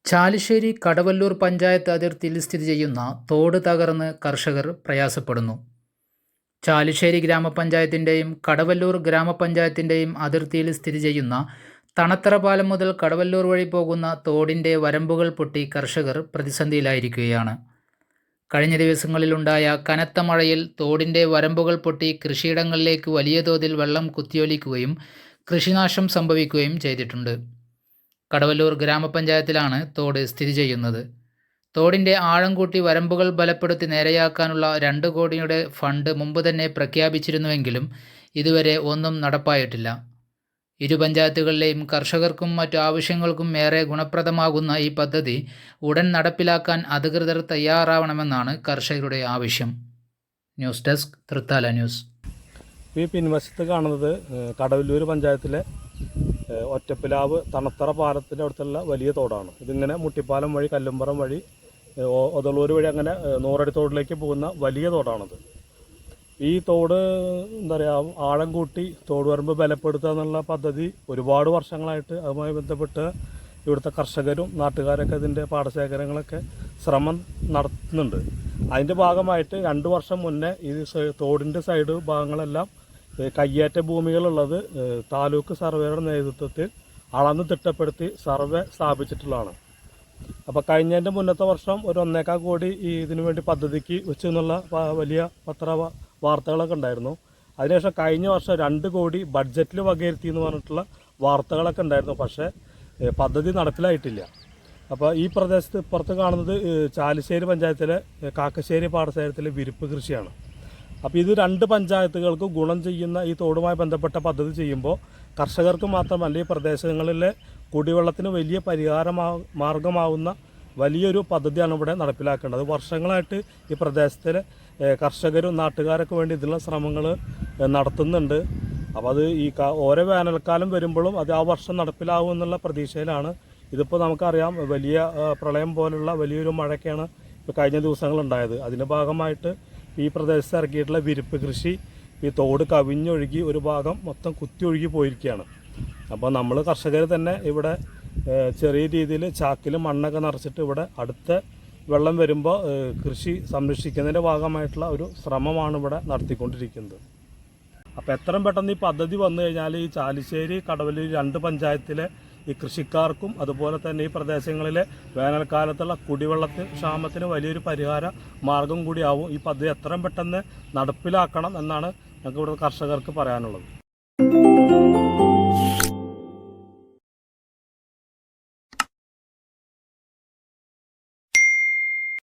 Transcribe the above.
ചാലിശ്ശേരി കടവല്ലൂർ പഞ്ചായത്ത് അതിർത്തിയിൽ സ്ഥിതി ചെയ്യുന്ന തോട് തകർന്ന് കർഷകർ പ്രയാസപ്പെടുന്നു. ചാലിശ്ശേരി ഗ്രാമപഞ്ചായത്തിൻ്റെയും കടവല്ലൂർ ഗ്രാമപഞ്ചായത്തിൻ്റെയും അതിർത്തിയിൽ സ്ഥിതി ചെയ്യുന്ന തണത്തറ പാലം മുതൽ കടവല്ലൂർ വഴി പോകുന്ന തോടിൻ്റെ വരമ്പുകൾ പൊട്ടി കർഷകർ പ്രതിസന്ധിയിലായിരിക്കുകയാണ്. കഴിഞ്ഞ ദിവസങ്ങളിലുണ്ടായ കനത്ത മഴയിൽ തോടിൻ്റെ വരമ്പുകൾ പൊട്ടി കൃഷിയിടങ്ങളിലേക്ക് വലിയ തോതിൽ വെള്ളം കുത്തിയൊലിക്കുകയും കൃഷിനാശം സംഭവിക്കുകയും ചെയ്തിട്ടുണ്ട്. കടവല്ലൂർ ഗ്രാമപഞ്ചായത്തിലാണ് തോട് സ്ഥിതി ചെയ്യുന്നത്. തോടിൻ്റെ ആഴം കൂട്ടി വരമ്പുകൾ ബലപ്പെടുത്തി നേരെയാക്കാനുള്ള 2 കോടിയുടെ ഫണ്ട് മുമ്പ് തന്നെ പ്രഖ്യാപിച്ചിരുന്നുവെങ്കിലും ഇതുവരെ ഒന്നും നടപ്പായിട്ടില്ല. ഇരു പഞ്ചായത്തുകളിലെയും കർഷകർക്കും മറ്റു ആവശ്യങ്ങൾക്കും ഏറെ ഗുണപ്രദമാകുന്ന ഈ പദ്ധതി ഉടൻ നടപ്പിലാക്കാൻ അധികൃതർ തയ്യാറാവണമെന്നാണ് കർഷകരുടെ ആവശ്യം. News desk Thrithala news. ഈ പിൻവശത്ത് കാണുന്നത് കടവല്ലൂർ പഞ്ചായത്തിലെ ഒറ്റപ്പിലാവ് തണത്തറ പാലത്തിൻ്റെ അടുത്തുള്ള വലിയ തോടാണ്. ഇതിങ്ങനെ മുട്ടിപ്പാലം വഴി കല്ലുംപുറം വഴി ഒതളൂർ വഴി അങ്ങനെ നൂറടി തോടിലേക്ക് പോകുന്ന വലിയ തോടാണത്. ഈ തോട് എന്താ പറയുക, ആഴം കൂട്ടി തോട് വരമ്പ് ബലപ്പെടുത്തുക എന്നുള്ള പദ്ധതി ഒരുപാട് വർഷങ്ങളായിട്ട് അതുമായി ബന്ധപ്പെട്ട് ഇവിടുത്തെ കർഷകരും നാട്ടുകാരൊക്കെ ഇതിൻ്റെ പാടശേഖരങ്ങളൊക്കെ ശ്രമം നടത്തുന്നുണ്ട്. അതിൻ്റെ ഭാഗമായിട്ട് 2 വർഷം മുന്നേ ഈ തോടിൻ്റെ സൈഡ് ഭാഗങ്ങളെല്ലാം കയ്യേറ്റ ഭൂമികളുള്ളത് താലൂക്ക് സർവേയുടെ നേതൃത്വത്തിൽ അളന്ന് തിട്ടപ്പെടുത്തി സർവേ സ്ഥാപിച്ചിട്ടുള്ളതാണ്. അപ്പോൾ കഴിഞ്ഞതിൻ്റെ മുന്നത്തെ വർഷം ഒരു 1.25 കോടി ഇതിനു വേണ്ടി പദ്ധതിക്ക് വെച്ച് എന്നുള്ള വലിയ വാർത്തകളൊക്കെ ഉണ്ടായിരുന്നു. അതിനുശേഷം കഴിഞ്ഞ വർഷം 2 കോടി ബഡ്ജറ്റിൽ വകയിരുത്തി എന്ന് പറഞ്ഞിട്ടുള്ള വാർത്തകളൊക്കെ ഉണ്ടായിരുന്നു. പക്ഷേ പദ്ധതി നടപ്പിലായിട്ടില്ല. അപ്പോൾ ഈ പ്രദേശത്ത് ഇപ്പുറത്ത് കാണുന്നത് ചാലിശ്ശേരി പഞ്ചായത്തിലെ കാക്കശ്ശേരി പാടശേഖരത്തിലെ വിരിപ്പ് കൃഷിയാണ്. അപ്പോൾ ഇത് 2 പഞ്ചായത്തുകൾക്ക് ഗുണം ചെയ്യുന്ന ഈ തോടുമായി ബന്ധപ്പെട്ട പദ്ധതി ചെയ്യുമ്പോൾ കർഷകർക്ക് മാത്രമല്ല ഈ പ്രദേശങ്ങളിലെ കുടിവെള്ളത്തിന് വലിയ മാർഗമാവുന്ന വലിയൊരു പദ്ധതിയാണ് ഇവിടെ നടപ്പിലാക്കേണ്ടത്. വർഷങ്ങളായിട്ട് ഈ പ്രദേശത്തിലെ കർഷകരും നാട്ടുകാരൊക്കെ വേണ്ടി ഇതിനുള്ള ശ്രമങ്ങൾ നടത്തുന്നുണ്ട്. അപ്പോൾ അത് ഈ ഓരോ വേനൽക്കാലം വരുമ്പോഴും അത് ആ വർഷം നടപ്പിലാവും എന്നുള്ള പ്രതീക്ഷയിലാണ്. ഇതിപ്പോൾ നമുക്കറിയാം, വലിയ പ്രളയം പോലുള്ള വലിയൊരു മഴയ്ക്കാണ് ഇപ്പോൾ കഴിഞ്ഞ ദിവസങ്ങളുണ്ടായത്. അതിൻ്റെ ഭാഗമായിട്ട് ഈ പ്രദേശത്ത് ഇറക്കിയിട്ടുള്ള വിരിപ്പ് കൃഷി ഈ തോട് കവിഞ്ഞൊഴുകി ഒരു ഭാഗം മൊത്തം കുത്തിയൊഴുകി പോയിരിക്കുകയാണ്. അപ്പോൾ നമ്മൾ കർഷകർ തന്നെ ഇവിടെ ചെറിയ രീതിയിൽ ചാക്കിൽ മണ്ണൊക്കെ നിറച്ചിട്ട് ഇവിടെ അടുത്ത വെള്ളം വരുമ്പോൾ കൃഷി സംരക്ഷിക്കുന്നതിൻ്റെ ഭാഗമായിട്ടുള്ള ഒരു ശ്രമമാണ് ഇവിടെ നടത്തിക്കൊണ്ടിരിക്കുന്നത്. അപ്പോൾ എത്രയും പെട്ടെന്ന് ഈ പദ്ധതി വന്നു കഴിഞ്ഞാൽ ഈ ചാലിശ്ശേരി കടവല്ലൂർ 2 പഞ്ചായത്തിലെ ഈ കൃഷിക്കാർക്കും അതുപോലെ തന്നെ ഈ പ്രദേശങ്ങളിലെ വേനൽക്കാലത്തുള്ള കുടിവെള്ളത്തിന് ക്ഷാമത്തിന് വലിയൊരു പരിഹാര മാർഗം കൂടിയാവും. ഈ പദ്ധതി എത്രയും പെട്ടെന്ന് നടപ്പിലാക്കണം എന്നാണ് ഞങ്ങൾക്ക് ഇവിടെ കർഷകർക്ക് പറയാനുള്ളത്.